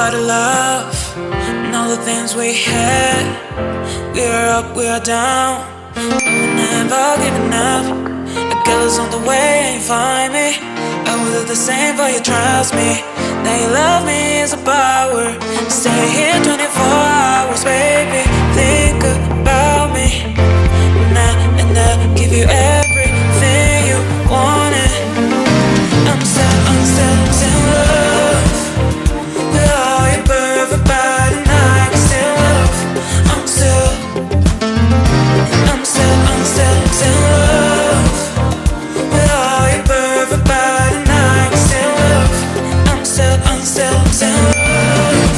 about our love and all the things we had. We are up, we are down, but we're never giving up. A girl's on the way and you find me. I will do the same for you, trust me. That you love me is a power. Stay here 24 hours, baby. Think about me now and I'll give you everything you wanted. I'm still in love with all your perfect body, and I can still love. I'm still in love with all your perfect body, and I can still love. I'm still in love.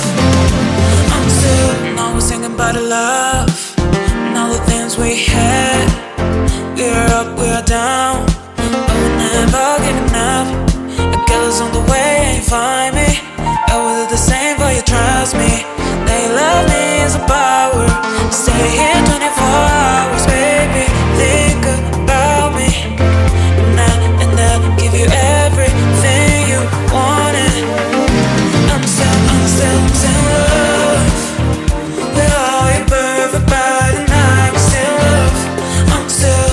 I'm always thinking about the love and all the things we had. We are up, we are down, but we're never giving up. A girl's on the way and you find me. I will do the same for you, trust me. That you love me is a power. Stay here 24 hours, baby. Think about me now and I'll give you everything you wanted. I'm still in love with all your perfect body, and I can still love. I'm still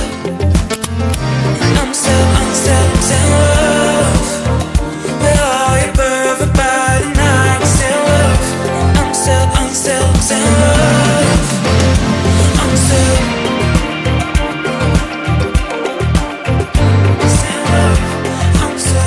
in love with all your perfect body, and I can still love. I'm still in love. I'm still in love. I'm still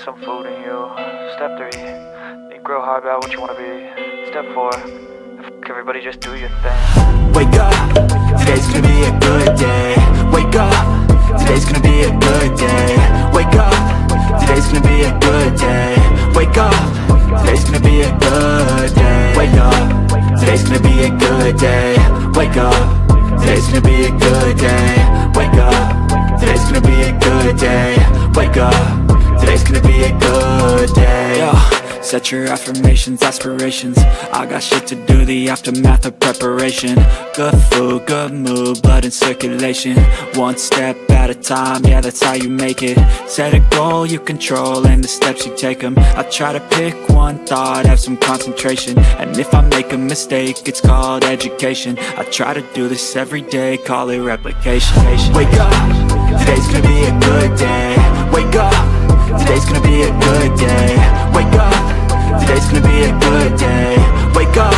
Some food in you. Step 3, think real hard about what you wanna be. Step 4, everybody just do your thing. Wake up, today's gonna be a good day. Wake up, today's gonna be a good day. Wake up, today's gonna be a good day. Wake up, today's gonna be a good day. Wake up, today's gonna be a good day. Wake up, today's gonna be a good day. Wake up, today's gonna be a good day. Wake up, today's gonna be a good day. Yo, Set your affirmations, aspirations. I got shit to do, the aftermath of preparation. Good food, good mood, blood in circulation. One step at a time, yeah, that's how you make it. Set a goal you control and the steps you take them. I try to pick one thought, have some concentration. And if I make a mistake, it's called education. I try to do this every day, call it replication. Wake up, today's gonna be a good day. Wake up, today's gonna be a good day. Wake up, today's gonna be a good day. Wake up,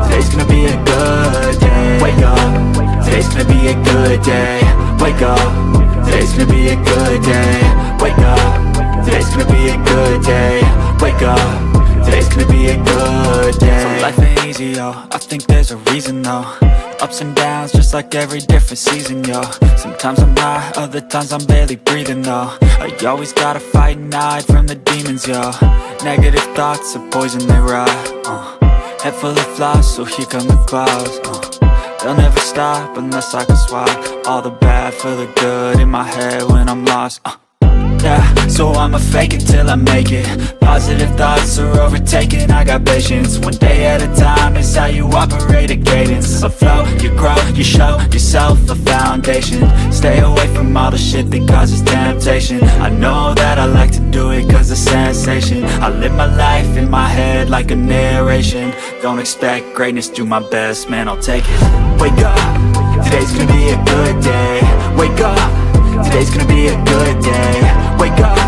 today's gonna be a good day. Wake up, today's gonna be a good day. Wake up, today's gonna be a good day. Wake up, today's gonna be a good day. Wake up, today's gonna be a good day. So life ain't easy, yo, I think there's a reason though. Ups and downs, just like every different season, yo. Sometimes I'm high, other times I'm barely breathing, though. I always gotta fight and hide from the demons, yo. Negative thoughts are poison, they ride, Head full of flies, so here come the clouds, They'll never stop unless I can swap all the bad for the good in my head when I'm lost, Yeah, so I'ma fake it till I make it. Positive thoughts are overtaken, I got patience. One day at a time is how you operate a cadence. A flow, you grow, you show yourself a foundation. Stay away from all the shit that causes temptation. I know that I like to do it cause it's sensation. I live my life in my head like a narration. Don't expect greatness, do my best, man, I'll take it. Wake up, today's gonna be a good day. Wake up, today's gonna be a good day. Wake up,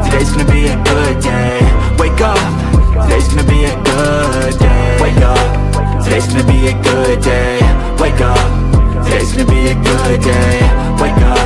today's gonna be a good day. Wake up, today's gonna be a good day. Wake up, today's gonna be a good day. Wake up, today's gonna be a good day. Wake up,